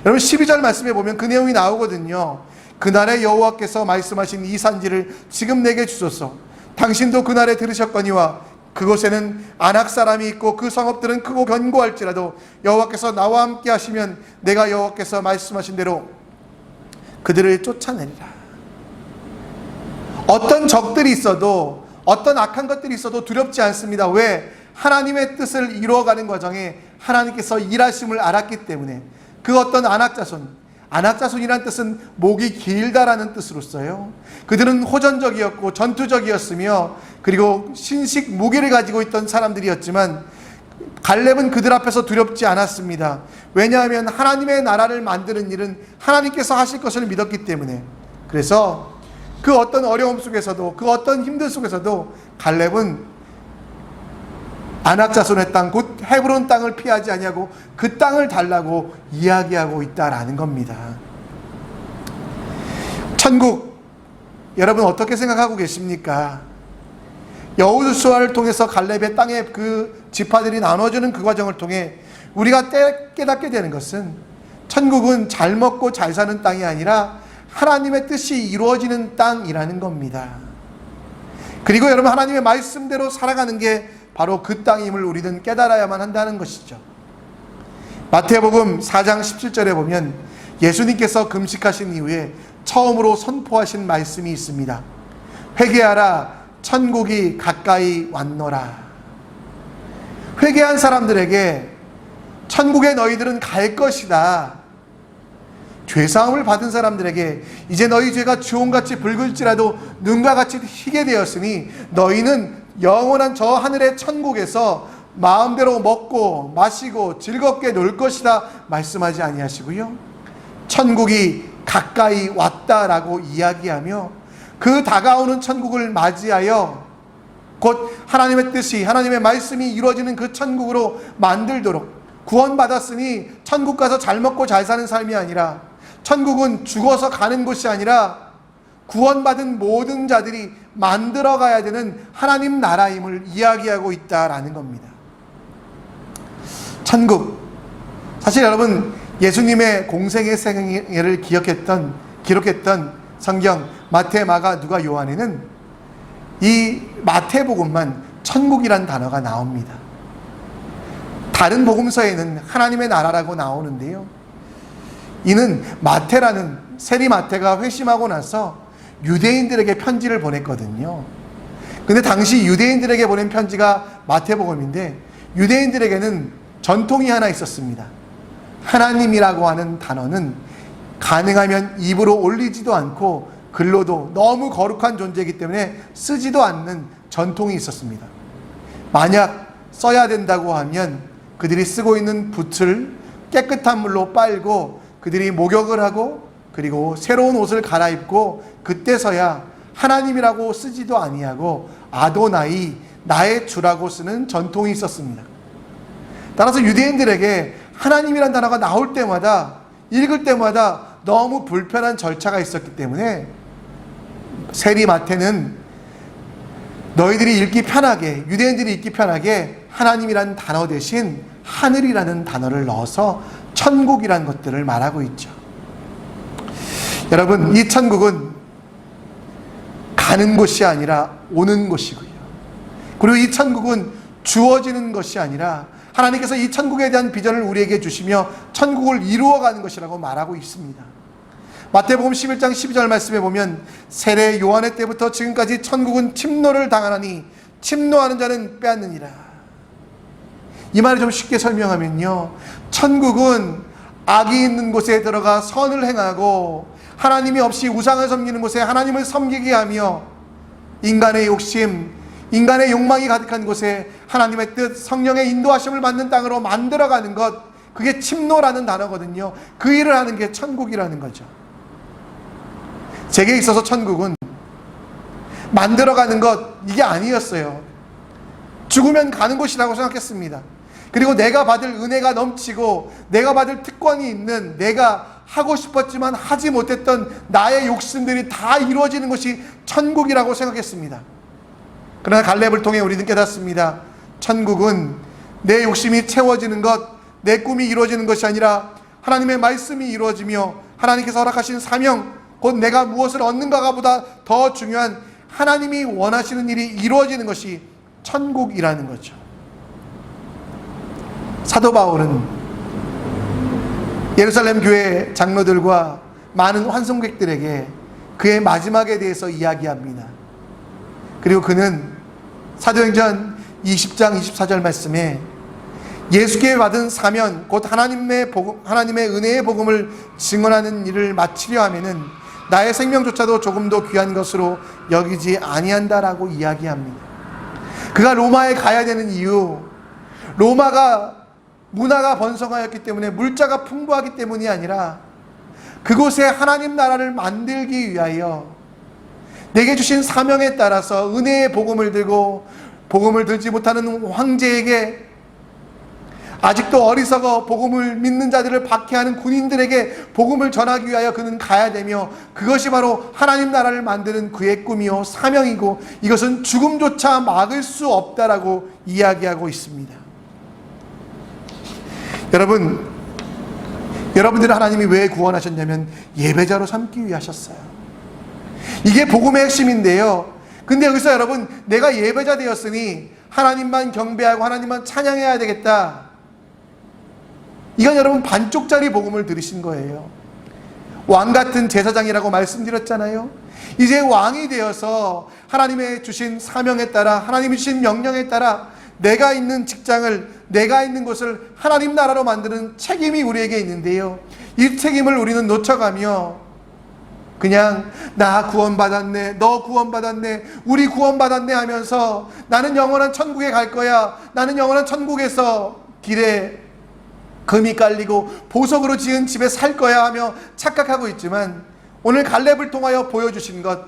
여러분 12절 말씀에 보면 그 내용이 나오거든요. 그날에 여호와께서 말씀하신 이 산지를 지금 내게 주소서. 당신도 그날에 들으셨거니와 그곳에는 안악 사람이 있고 그 성읍들은 크고 견고할지라도 여호와께서 나와 함께 하시면 내가 여호와께서 말씀하신 대로 그들을 쫓아내리라. 어떤 적들이 있어도, 어떤 악한 것들이 있어도 두렵지 않습니다. 왜? 하나님의 뜻을 이루어가는 과정에 하나님께서 일하심을 알았기 때문에. 그 어떤 안악자손이라는 뜻은 목이 길다라는 뜻으로써요. 그들은 호전적이었고 전투적이었으며 그리고 신식 무기를 가지고 있던 사람들이었지만 갈렙은 그들 앞에서 두렵지 않았습니다. 왜냐하면 하나님의 나라를 만드는 일은 하나님께서 하실 것을 믿었기 때문에. 그래서 그 어떤 어려움 속에서도, 그 어떤 힘든 속에서도 갈렙은 안악자손의 땅, 곧 헤브론 땅을 피하지 아니하고 그 땅을 달라고 이야기하고 있다라는 겁니다. 천국, 여러분 어떻게 생각하고 계십니까? 여호수아를 통해서 갈렙의 땅의 그 지파들이 나눠주는 그 과정을 통해 우리가 깨닫게 되는 것은 천국은 잘 먹고 잘 사는 땅이 아니라 하나님의 뜻이 이루어지는 땅이라는 겁니다. 그리고 여러분 하나님의 말씀대로 살아가는 게 바로 그 땅임을 우리는 깨달아야만 한다는 것이죠. 마태복음 4장 17절에 보면 예수님께서 금식하신 이후에 처음으로 선포하신 말씀이 있습니다. 회개하라, 천국이 가까이 왔노라. 회개한 사람들에게 천국에 너희들은 갈 것이다, 죄사함을 받은 사람들에게 이제 너희 죄가 주홍같이 붉을지라도 눈과 같이 희게 되었으니 너희는 영원한 저 하늘의 천국에서 마음대로 먹고 마시고 즐겁게 놀 것이다 말씀하지 아니하시고요, 천국이 가까이 왔다라고 이야기하며 그 다가오는 천국을 맞이하여 곧 하나님의 뜻이, 하나님의 말씀이 이루어지는 그 천국으로 만들도록, 구원받았으니 천국 가서 잘 먹고 잘 사는 삶이 아니라, 천국은 죽어서 가는 곳이 아니라 구원받은 모든 자들이 만들어가야 되는 하나님 나라임을 이야기하고 있다라는 겁니다. 천국, 사실 여러분 예수님의 공생의 생애를 기록했던 성경 마태, 마가, 누가, 요한에는 이 마태복음만 천국이란 단어가 나옵니다. 다른 복음서에는 하나님의 나라라고 나오는데요, 이는 마태라는 세리 마태가 회심하고 나서 유대인들에게 편지를 보냈거든요. 근데 당시 유대인들에게 보낸 편지가 마태복음인데, 유대인들에게는 전통이 하나 있었습니다. 하나님이라고 하는 단어는 가능하면 입으로 올리지도 않고 글로도 너무 거룩한 존재이기 때문에 쓰지도 않는 전통이 있었습니다. 만약 써야 된다고 하면 그들이 쓰고 있는 붓을 깨끗한 물로 빨고 그들이 목욕을 하고 그리고 새로운 옷을 갈아입고 그때서야 하나님이라고 쓰지도 아니하고 아도나이, 나의 주라고 쓰는 전통이 있었습니다. 따라서 유대인들에게 하나님이란 단어가 나올 때마다, 읽을 때마다 너무 불편한 절차가 있었기 때문에 세리 마태는 너희들이 읽기 편하게, 유대인들이 읽기 편하게 하나님이란 단어 대신 하늘이라는 단어를 넣어서 천국이란 것들을 말하고 있죠. 여러분, 이 천국은 가는 곳이 아니라 오는 곳이고요, 그리고 이 천국은 주어지는 것이 아니라 하나님께서 이 천국에 대한 비전을 우리에게 주시며 천국을 이루어가는 것이라고 말하고 있습니다. 마태복음 11장 12절 말씀에 보면 세례 요한의 때부터 지금까지 천국은 침노를 당하나니 침노하는 자는 빼앗느니라. 이 말을 좀 쉽게 설명하면요, 천국은 악이 있는 곳에 들어가 선을 행하고 하나님이 없이 우상을 섬기는 곳에 하나님을 섬기게 하며 인간의 욕심, 인간의 욕망이 가득한 곳에 하나님의 뜻, 성령의 인도하심을 받는 땅으로 만들어가는 것, 그게 침노라는 단어거든요. 그 일을 하는 게 천국이라는 거죠. 제게 있어서 천국은 만들어가는 것, 이게 아니었어요. 죽으면 가는 곳이라고 생각했습니다. 그리고 내가 받을 은혜가 넘치고 내가 받을 특권이 있는, 내가 하고 싶었지만 하지 못했던 나의 욕심들이 다 이루어지는 것이 천국이라고 생각했습니다. 그러나 갈렙을 통해 우리는 깨닫습니다. 천국은 내 욕심이 채워지는 것, 내 꿈이 이루어지는 것이 아니라 하나님의 말씀이 이루어지며 하나님께서 허락하신 사명, 곧 내가 무엇을 얻는가가 보다 더 중요한 하나님이 원하시는 일이 이루어지는 것이 천국이라는 거죠. 사도 바울은 예루살렘 교회 장로들과 많은 환송객들에게 그의 마지막에 대해서 이야기합니다. 그리고 그는 사도행전 20장 24절 말씀에 예수께 받은 사명, 곧 하나님의 은혜의 복음을 증언하는 일을 마치려 하면은 나의 생명조차도 조금도 귀한 것으로 여기지 아니한다라고 이야기합니다. 그가 로마에 가야 되는 이유, 로마가 문화가 번성하였기 때문에, 물자가 풍부하기 때문이 아니라 그곳에 하나님 나라를 만들기 위하여 내게 주신 사명에 따라서 은혜의 복음을 들고 복음을 들지 못하는 황제에게, 아직도 어리석어 복음을 믿는 자들을 박해하는 군인들에게 복음을 전하기 위하여 그는 가야 되며, 그것이 바로 하나님 나라를 만드는 그의 꿈이요 사명이고, 이것은 죽음조차 막을 수 없다라고 이야기하고 있습니다. 여러분들을 하나님이 왜 구원하셨냐면 예배자로 삼기 위해 하셨어요. 이게 복음의 핵심인데요, 근데 여기서 여러분, 내가 예배자 되었으니 하나님만 경배하고 하나님만 찬양해야 되겠다, 이건 여러분 반쪽짜리 복음을 들으신 거예요. 왕같은 제사장이라고 말씀드렸잖아요. 이제 왕이 되어서 하나님의 주신 사명에 따라, 하나님이 주신 명령에 따라 내가 있는 직장을, 내가 있는 곳을 하나님 나라로 만드는 책임이 우리에게 있는데요, 이 책임을 우리는 놓쳐가며 그냥 나 구원받았네, 너 구원받았네, 우리 구원받았네 하면서 나는 영원한 천국에 갈 거야, 나는 영원한 천국에서 길에 금이 깔리고 보석으로 지은 집에 살 거야 하며 착각하고 있지만, 오늘 갈렙을 통하여 보여주신 것,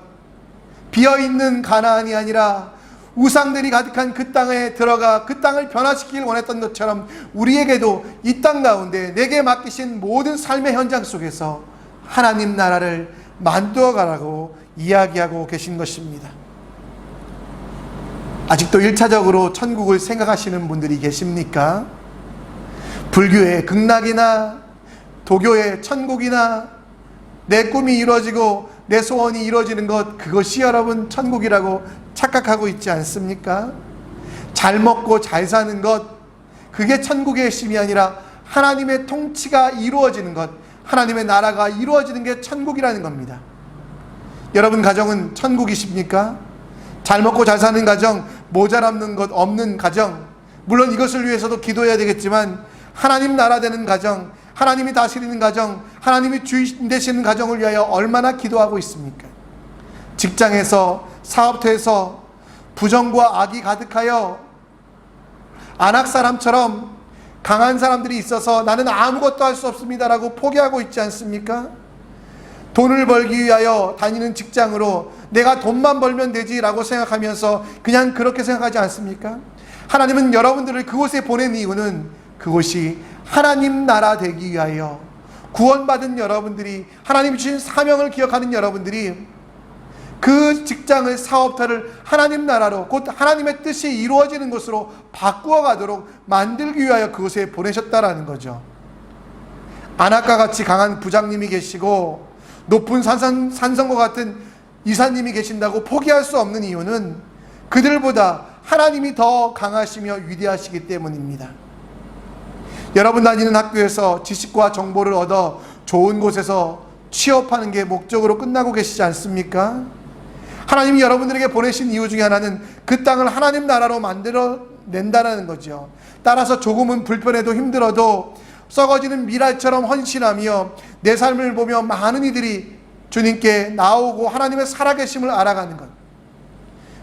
비어있는 가나안이 아니라 우상들이 가득한 그 땅에 들어가 그 땅을 변화시키길 원했던 것처럼 우리에게도 이 땅 가운데 내게 맡기신 모든 삶의 현장 속에서 하나님 나라를 만들어 가라고 이야기하고 계신 것입니다. 아직도 1차적으로 천국을 생각하시는 분들이 계십니까? 불교의 극락이나 도교의 천국이나 내 꿈이 이루어지고 내 소원이 이루어지는 것, 그것이 여러분 천국이라고 착각하고 있지 않습니까? 잘 먹고 잘 사는 것, 그게 천국의 핵심이 아니라 하나님의 통치가 이루어지는 것, 하나님의 나라가 이루어지는 게 천국이라는 겁니다. 여러분 가정은 천국이십니까? 잘 먹고 잘 사는 가정, 모자라는 것 없는 가정, 물론 이것을 위해서도 기도해야 되겠지만 하나님 나라 되는 가정, 하나님이 다스리는 가정, 하나님이 주인 되시는 가정을 위하여 얼마나 기도하고 있습니까? 직장에서, 사업터에서 부정과 악이 가득하여 안악 사람처럼 강한 사람들이 있어서 나는 아무것도 할 수 없습니다라고 포기하고 있지 않습니까? 돈을 벌기 위하여 다니는 직장으로 내가 돈만 벌면 되지라고 생각하면서 그냥 그렇게 생각하지 않습니까? 하나님은 여러분들을 그곳에 보낸 이유는 그곳이 하나님 나라 되기 위하여, 구원받은 여러분들이, 하나님이 주신 사명을 기억하는 여러분들이 그 직장을, 사업터를 하나님 나라로, 곧 하나님의 뜻이 이루어지는 곳으로 바꾸어 가도록 만들기 위하여 그곳에 보내셨다라는 거죠. 안악과 같이 강한 부장님이 계시고 높은 산성과 같은 이사님이 계신다고 포기할 수 없는 이유는 그들보다 하나님이 더 강하시며 위대하시기 때문입니다. 여러분 다니는 학교에서 지식과 정보를 얻어 좋은 곳에서 취업하는 게 목적으로 끝나고 계시지 않습니까? 하나님이 여러분들에게 보내신 이유 중에 하나는 그 땅을 하나님 나라로 만들어 낸다는 거죠. 따라서 조금은 불편해도 힘들어도 썩어지는 미랄처럼 헌신하며 내 삶을 보며 많은 이들이 주님께 나오고 하나님의 살아계심을 알아가는 것.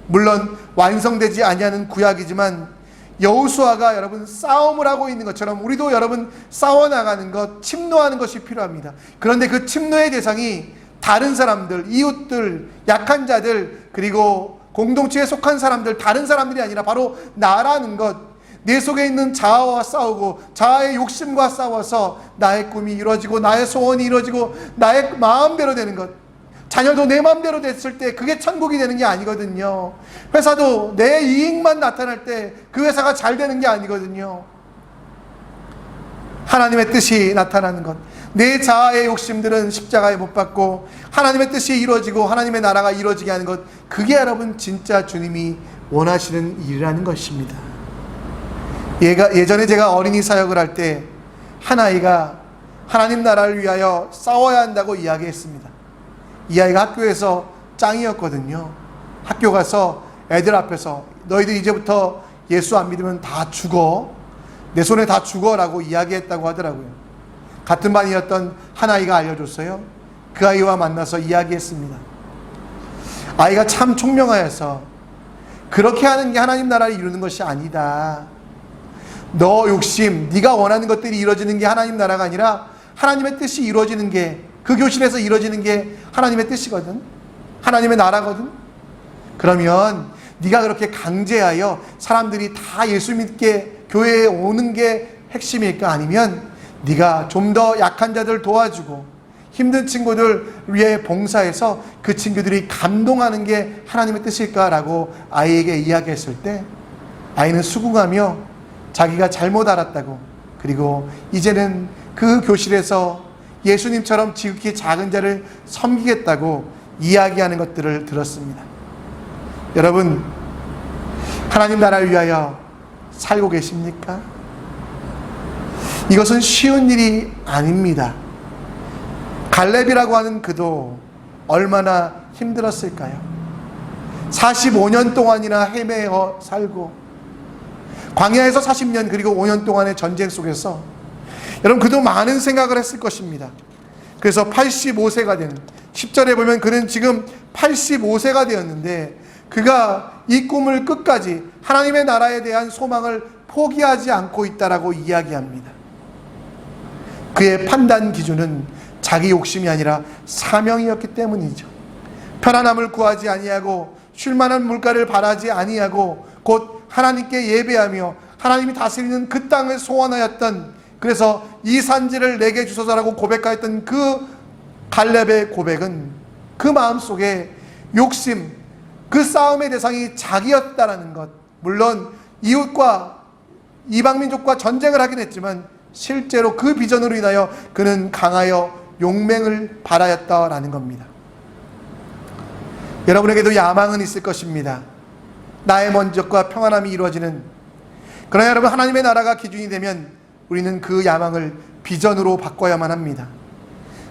물론 완성되지 아니하는 구약이지만 여호수아가 여러분 싸움을 하고 있는 것처럼 우리도 여러분 싸워나가는 것, 침노하는 것이 필요합니다. 그런데 그 침노의 대상이 다른 사람들, 이웃들, 약한 자들, 그리고 공동체에 속한 사람들, 다른 사람들이 아니라 바로 나라는 것, 내 속에 있는 자아와 싸우고 자아의 욕심과 싸워서 나의 꿈이 이루어지고 나의 소원이 이루어지고 나의 마음대로 되는 것, 자녀도 내 마음대로 됐을 때 그게 천국이 되는 게 아니거든요. 회사도 내 이익만 나타날 때 그 회사가 잘 되는 게 아니거든요. 하나님의 뜻이 나타나는 것, 내 자아의 욕심들은 십자가에 못 박고 하나님의 뜻이 이루어지고 하나님의 나라가 이루어지게 하는 것, 그게 여러분 진짜 주님이 원하시는 일이라는 것입니다. 예전에 제가 어린이 사역을 할 때 한 아이가 하나님 나라를 위하여 싸워야 한다고 이야기했습니다. 이 아이가 학교에서 짱이었거든요. 학교 가서 애들 앞에서 너희들 이제부터 예수 안 믿으면 다 죽어, 내 손에 다 죽어라고 이야기했다고 하더라고요. 같은 반이었던 한 아이가 알려줬어요. 그 아이와 만나서 이야기했습니다. 아이가 참 총명하여서 그렇게 하는 게 하나님 나라를 이루는 것이 아니다. 너 욕심, 네가 원하는 것들이 이루어지는 게 하나님 나라가 아니라 하나님의 뜻이 이루어지는 게, 그 교실에서 이루어지는 게 하나님의 뜻이거든, 하나님의 나라거든. 그러면 네가 그렇게 강제하여 사람들이 다 예수 믿게 교회에 오는 게 핵심일까? 아니면 네가 좀 더 약한 자들 도와주고 힘든 친구들 위해 봉사해서 그 친구들이 감동하는 게 하나님의 뜻일까라고 아이에게 이야기했을 때 아이는 수긍하며 자기가 잘못 알았다고, 그리고 이제는 그 교실에서 예수님처럼 지극히 작은 자를 섬기겠다고 이야기하는 것들을 들었습니다. 여러분, 하나님 나라를 위하여 살고 계십니까? 이것은 쉬운 일이 아닙니다. 갈렙이라고 하는 그도 얼마나 힘들었을까요? 45년 동안이나 헤매어 살고 광야에서 40년, 그리고 5년 동안의 전쟁 속에서 여러분 그도 많은 생각을 했을 것입니다. 그래서 85세가 된 10절에 보면 그는 지금 85세가 되었는데 그가 이 꿈을 끝까지 하나님의 나라에 대한 소망을 포기하지 않고 있다라고 이야기합니다. 그의 판단 기준은 자기 욕심이 아니라 사명이었기 때문이죠. 편안함을 구하지 아니하고 쉴만한 물가를 바라지 아니하고 곧 하나님께 예배하며 하나님이 다스리는 그 땅을 소원하였던, 그래서 이 산지를 내게 주소서라고 고백하였던 그 갈렙의 고백은 그 마음속에 욕심, 그 싸움의 대상이 자기였다라는 것. 물론 이웃과 이방민족과 전쟁을 하긴 했지만 실제로 그 비전으로 인하여 그는 강하여 용맹을 발하였다라는 겁니다. 여러분에게도 야망은 있을 것입니다. 나의 만족과 평안함이 이루어지는. 그러나 여러분, 하나님의 나라가 기준이 되면 우리는 그 야망을 비전으로 바꿔야만 합니다.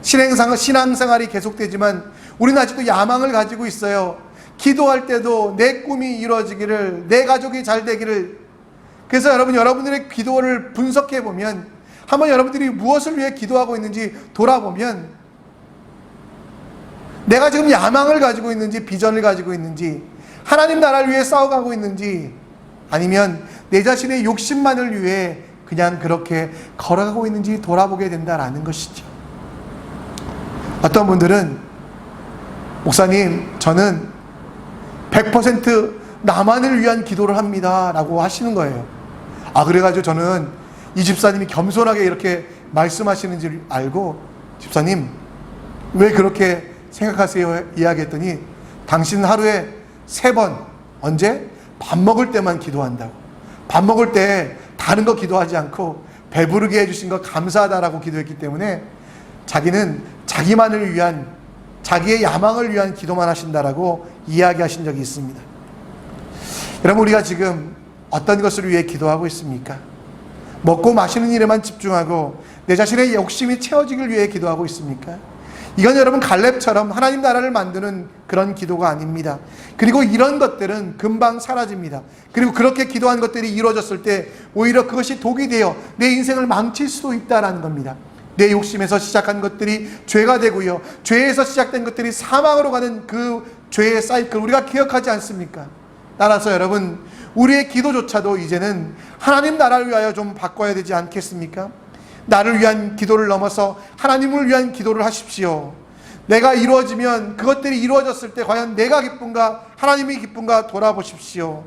신앙생활이 계속되지만 우리는 아직도 야망을 가지고 있어요. 기도할 때도 내 꿈이 이루어지기를, 내 가족이 잘 되기를. 그래서 여러분들의 기도를 분석해 보면, 한번 여러분들이 무엇을 위해 기도하고 있는지 돌아보면, 내가 지금 야망을 가지고 있는지, 비전을 가지고 있는지, 하나님 나라를 위해 싸워가고 있는지, 아니면 내 자신의 욕심만을 위해 그냥 그렇게 걸어가고 있는지 돌아보게 된다라는 것이죠. 어떤 분들은, 목사님, 저는 100% 나만을 위한 기도를 합니다 라고 하시는 거예요. 그래가지고 저는 이 집사님이 겸손하게 이렇게 말씀하시는 줄 알고, 집사님 왜 그렇게 생각하세요? 이야기했더니, 당신은 하루에 3번, 언제? 밥 먹을 때만 기도한다고. 밥 먹을 때 다른 거 기도하지 않고 배부르게 해주신 거 감사하다라고 기도했기 때문에 자기는 자기만을 위한, 자기의 야망을 위한 기도만 하신다라고 이야기하신 적이 있습니다. 여러분, 우리가 지금 어떤 것을 위해 기도하고 있습니까? 먹고 마시는 일에만 집중하고 내 자신의 욕심이 채워지길 위해 기도하고 있습니까? 이건 여러분 갈렙처럼 하나님 나라를 만드는 그런 기도가 아닙니다. 그리고 이런 것들은 금방 사라집니다. 그리고 그렇게 기도한 것들이 이루어졌을 때 오히려 그것이 독이 되어 내 인생을 망칠 수도 있다라는 겁니다. 내 욕심에서 시작한 것들이 죄가 되고요, 죄에서 시작된 것들이 사망으로 가는 그 죄의 사이클, 우리가 기억하지 않습니까? 따라서 여러분, 우리의 기도조차도 이제는 하나님 나라를 위하여 좀 바꿔야 되지 않겠습니까? 나를 위한 기도를 넘어서 하나님을 위한 기도를 하십시오. 내가 이루어지면, 그것들이 이루어졌을 때 과연 내가 기쁜가 하나님이 기쁜가 돌아보십시오.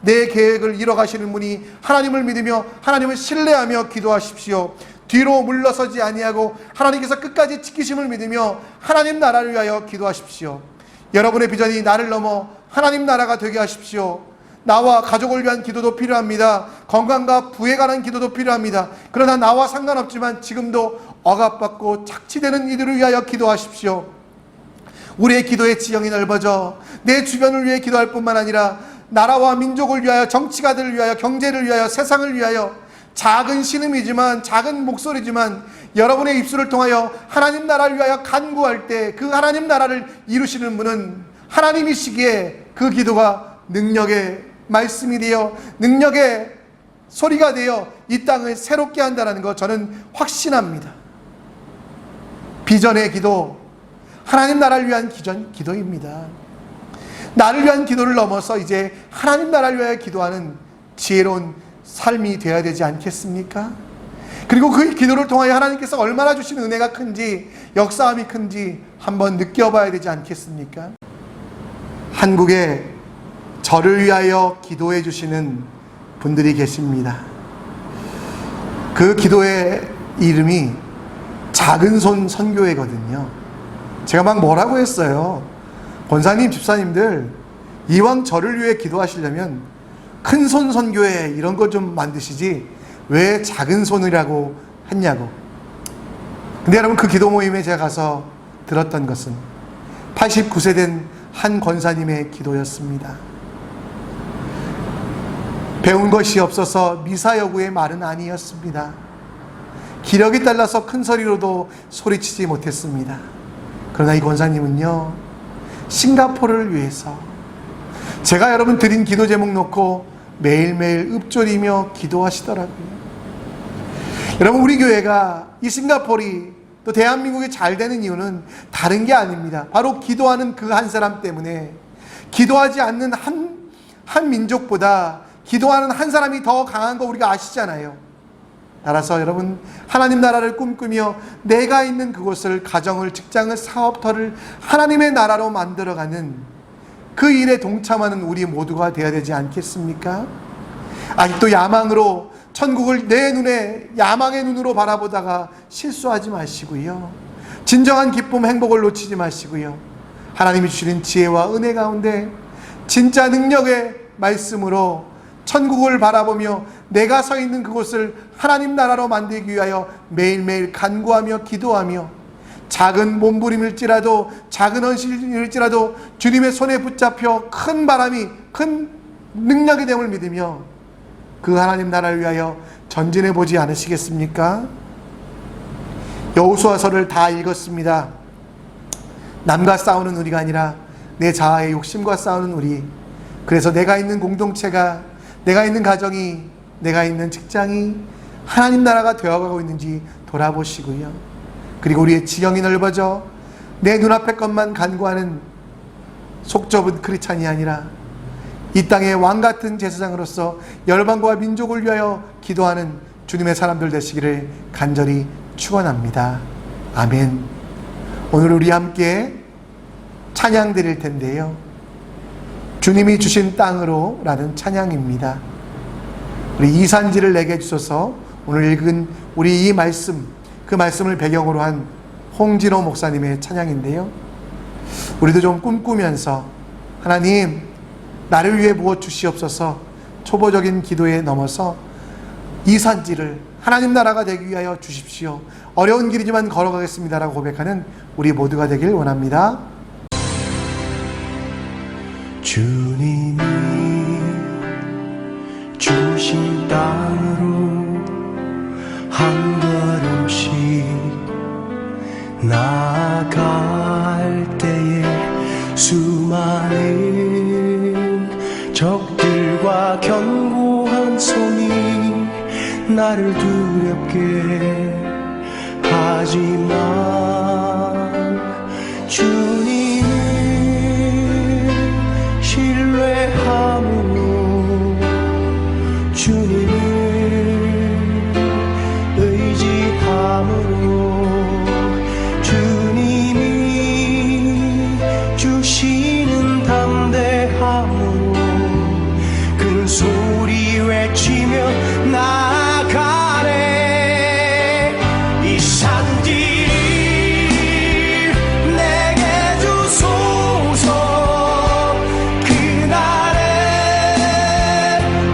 내 계획을 이뤄가시는 분이 하나님을 믿으며 하나님을 신뢰하며 기도하십시오. 뒤로 물러서지 아니하고 하나님께서 끝까지 지키심을 믿으며 하나님 나라를 위하여 기도하십시오. 여러분의 비전이 나를 넘어 하나님 나라가 되게 하십시오. 나와 가족을 위한 기도도 필요합니다. 건강과 부에 관한 기도도 필요합니다. 그러나 나와 상관없지만 지금도 억압받고 착취되는 이들을 위하여 기도하십시오. 우리의 기도의 지형이 넓어져 내 주변을 위해 기도할 뿐만 아니라 나라와 민족을 위하여, 정치가들을 위하여, 경제를 위하여, 세상을 위하여, 작은 신음이지만, 작은 목소리지만 여러분의 입술을 통하여 하나님 나라를 위하여 간구할 때 그 하나님 나라를 이루시는 분은 하나님이시기에 그 기도가 능력의 말씀이 되어, 능력의 소리가 되어 이 땅을 새롭게 한다는 것, 저는 확신합니다. 비전의 기도, 하나님 나라를 위한 기도입니다. 나를 위한 기도를 넘어서 이제 하나님 나라를 위하여 기도하는 지혜로운 삶이 되어야 되지 않겠습니까? 그리고 그 기도를 통하여 하나님께서 얼마나 주신 은혜가 큰지, 역사함이 큰지 한번 느껴봐야 되지 않겠습니까? 한국에 저를 위하여 기도해 주시는 분들이 계십니다. 그 기도의 이름이 작은 손 선교회거든요. 제가 막 뭐라고 했어요. 권사님, 집사님들, 이왕 저를 위해 기도하시려면 큰 손 선교회 이런 거 좀 만드시지 왜 작은 손이라고 했냐고. 근데 여러분, 그 기도 모임에 제가 가서 들었던 것은 89세 된 한 권사님의 기도였습니다. 배운 것이 없어서 미사여구의 말은 아니었습니다. 기력이 딸라서 큰 소리로도 소리치지 못했습니다. 그러나 이 권사님은요, 싱가포르를 위해서, 제가 여러분 드린 기도 제목 놓고 매일매일 읊조리며 기도하시더라고요. 여러분, 우리 교회가 이 싱가포르이 또 대한민국이 잘 되는 이유는 다른 게 아닙니다. 바로 기도하는 그 한 사람 때문에, 기도하지 않는 한 민족보다 기도하는 한 사람이 더 강한 거 우리가 아시잖아요. 따라서 여러분, 하나님 나라를 꿈꾸며 내가 있는 그곳을, 가정을, 직장을, 사업터를 하나님의 나라로 만들어가는 그 일에 동참하는 우리 모두가 되어야 되지 않겠습니까? 아직도 야망으로 천국을 내 눈에 야망의 눈으로 바라보다가 실수하지 마시고요. 진정한 기쁨, 행복을 놓치지 마시고요. 하나님이 주시는 지혜와 은혜 가운데 진짜 능력의 말씀으로 천국을 바라보며 내가 서 있는 그곳을 하나님 나라로 만들기 위하여 매일매일 간구하며 기도하며 작은 몸부림일지라도, 작은 헌신일지라도 주님의 손에 붙잡혀 큰 바람이, 큰 능력이 됨을 믿으며 그 하나님 나라를 위하여 전진해 보지 않으시겠습니까? 여호수아서를 다 읽었습니다. 남과 싸우는 우리가 아니라 내 자아의 욕심과 싸우는 우리. 그래서 내가 있는 공동체가, 내가 있는 가정이, 내가 있는 직장이 하나님 나라가 되어가고 있는지 돌아보시고요. 그리고 우리의 지경이 넓어져 내 눈앞의 것만 간구하는 속 좁은 크리스찬이 아니라 이 땅의 왕같은 제사장으로서 열방과 민족을 위하여 기도하는 주님의 사람들 되시기를 간절히 축원합니다. 아멘. 오늘 우리 함께 찬양 드릴 텐데요. 주님이 주신 땅으로 라는 찬양입니다. 우리 이산지를 내게 주소서. 오늘 읽은 우리 이 말씀, 그 말씀을 배경으로 한 홍진호 목사님의 찬양인데요. 우리도 좀 꿈꾸면서 하나님 나를 위해 무엇 주시옵소서, 초보적인 기도에 넘어서 이산지를 하나님 나라가 되기 위하여 주십시오. 어려운 길이지만 걸어가겠습니다라고 고백하는 우리 모두가 되길 원합니다. 주님이 주신 땅으로 한 걸음씩 나아갈 때에 수많은 적들과 견고한 손이 나를 두렵게 하지만 주님을 신뢰함으로 주님을 의지함으로 주님이 주시는 담대함으로 큰 소리 외치며 나아가네. 이 산길 내게 주소서. 그날에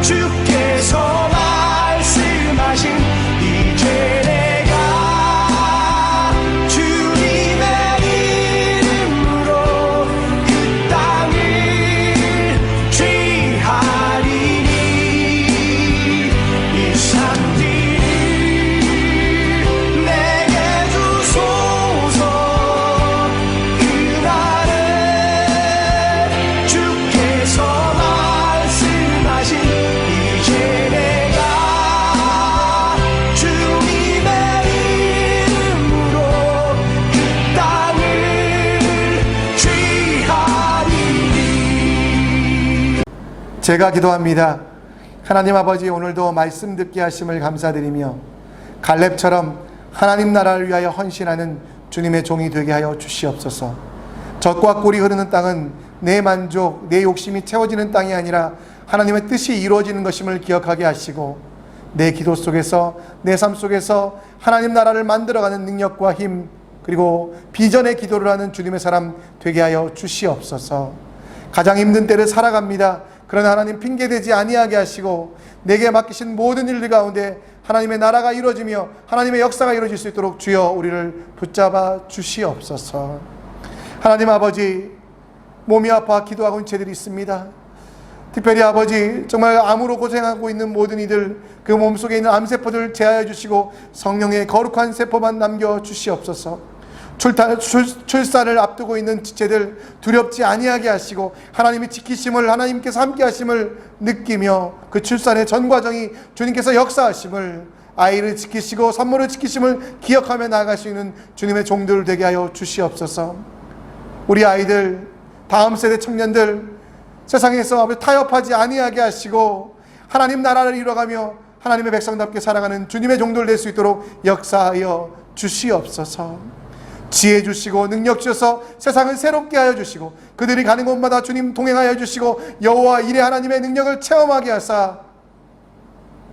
주께서 말씀하신 이제 내가 주님의 이름으로 그 땅을 취하리니. 이 산길 내게 주소서. 그날에 주께서 말씀하신 이제 내가 주님의 이름으로 그 땅을 취하리니. 제가 기도합니다. 하나님 아버지, 오늘도 말씀 듣게 하심을 감사드리며 갈렙처럼 하나님 나라를 위하여 헌신하는 주님의 종이 되게 하여 주시옵소서. 젖과 꿀이 흐르는 땅은 내 만족, 내 욕심이 채워지는 땅이 아니라 하나님의 뜻이 이루어지는 것임을 기억하게 하시고 내 기도 속에서, 내 삶 속에서 하나님 나라를 만들어가는 능력과 힘, 그리고 비전의 기도를 하는 주님의 사람 되게 하여 주시옵소서. 가장 힘든 때를 살아갑니다. 그러나 하나님 핑계대지 아니하게 하시고 내게 맡기신 모든 일들 가운데 하나님의 나라가 이루어지며 하나님의 역사가 이루어질 수 있도록 주여 우리를 붙잡아 주시옵소서. 하나님 아버지, 몸이 아파 기도하고 있는 채들이 있습니다. 특별히 아버지, 정말 암으로 고생하고 있는 모든 이들, 그 몸속에 있는 암세포들 제하여 주시고 성령의 거룩한 세포만 남겨 주시옵소서. 출산을 앞두고 있는 지체들 두렵지 아니하게 하시고 하나님이 지키심을, 하나님께서 함께 하심을 느끼며 그 출산의 전 과정이 주님께서 역사하심을 아이를 지키시고 산모를 지키심을 기억하며 나아갈 수 있는 주님의 종들 되게 하여 주시옵소서. 우리 아이들, 다음 세대 청년들 세상에서 타협하지 아니하게 하시고 하나님 나라를 이뤄가며 하나님의 백성답게 살아가는 주님의 종들 될 수 있도록 역사하여 주시옵소서. 지혜 주시고 능력 주셔서 세상을 새롭게 하여 주시고 그들이 가는 곳마다 주님 동행하여 주시고 여호와 이레 하나님의 능력을 체험하게 하사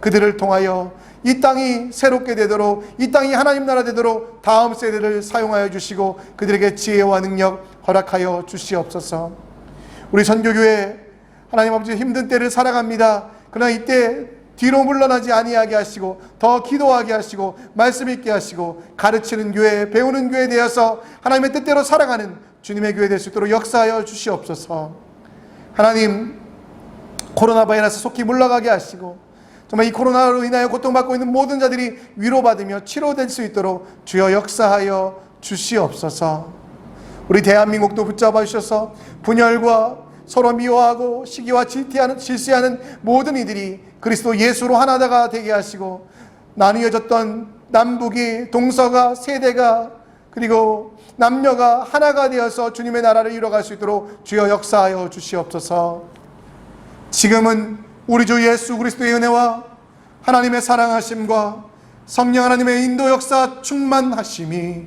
그들을 통하여 이 땅이 새롭게 되도록, 이 땅이 하나님 나라 되도록 다음 세대를 사용하여 주시고 그들에게 지혜와 능력 허락하여 주시옵소서. 우리 선교교회 하나님 아버지 힘든 때를 살아갑니다. 그러나 이때 뒤로 물러나지 아니하게 하시고 더 기도하게 하시고 말씀 있게 하시고 가르치는 교회, 배우는 교회 되어서 하나님의 뜻대로 살아가는 주님의 교회 될 수 있도록 역사하여 주시옵소서. 하나님, 코로나 바이러스 속히 물러가게 하시고 정말 이 코로나로 인하여 고통받고 있는 모든 자들이 위로받으며 치료될 수 있도록 주여 역사하여 주시옵소서. 우리 대한민국도 붙잡아 주셔서 분열과 서로 미워하고 시기와 질시하는 모든 이들이 그리스도 예수로 하나가 되게 하시고 나뉘어졌던 남북이, 동서가, 세대가 그리고 남녀가 하나가 되어서 주님의 나라를 이뤄갈 수 있도록 주여 역사하여 주시옵소서. 지금은 우리 주 예수 그리스도의 은혜와 하나님의 사랑하심과 성령 하나님의 인도 역사 충만하심이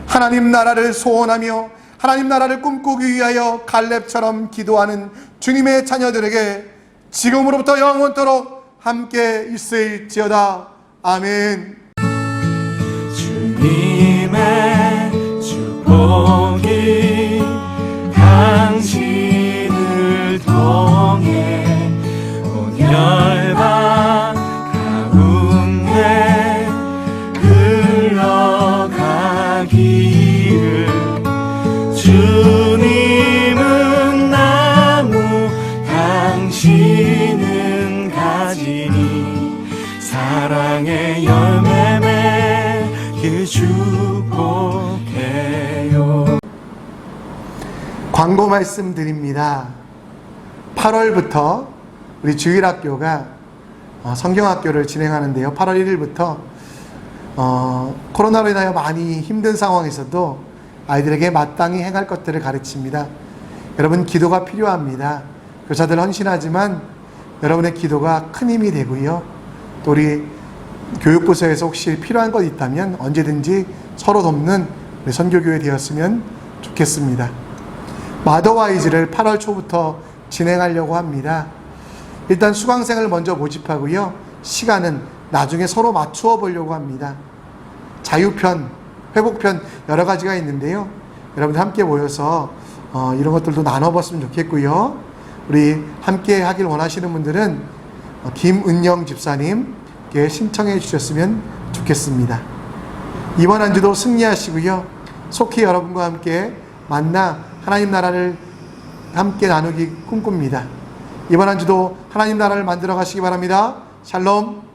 하나님 나라를 소원하며 하나님 나라를 꿈꾸기 위하여 갈렙처럼 기도하는 주님의 자녀들에게 지금으로부터 영원토록 함께 있을지어다. 아멘. 주님의 축복이 당신을 통해 온 열방 가운데 흘러가기를. 주님은 나무 당신은 가지니 사랑의 열매 맺길 축복해요. 광고 말씀드립니다. 8월부터 우리 주일학교가 성경학교를 진행하는데요. 8월 1일부터 코로나로 인하여 많이 힘든 상황에서도 아이들에게 마땅히 행할 것들을 가르칩니다. 여러분 기도가 필요합니다. 교사들 헌신하지만 여러분의 기도가 큰 힘이 되고요. 또 우리 교육부서에서 혹시 필요한 것 있다면 언제든지 서로 돕는 우리 선교교회 되었으면 좋겠습니다. 마더와이즈를 8월 초부터 진행하려고 합니다. 일단 수강생을 먼저 모집하고요. 시간은 나중에 서로 맞추어 보려고 합니다. 자유편, 회복편 여러 가지가 있는데요. 여러분들 함께 모여서 이런 것들도 나눠봤으면 좋겠고요. 우리 함께 하길 원하시는 분들은 김은영 집사님께 신청해 주셨으면 좋겠습니다. 이번 한 주도 승리하시고요. 속히 여러분과 함께 만나 하나님 나라를 함께 나누기 꿈꿉니다. 이번 한 주도 하나님 나라를 만들어 가시기 바랍니다. 샬롬.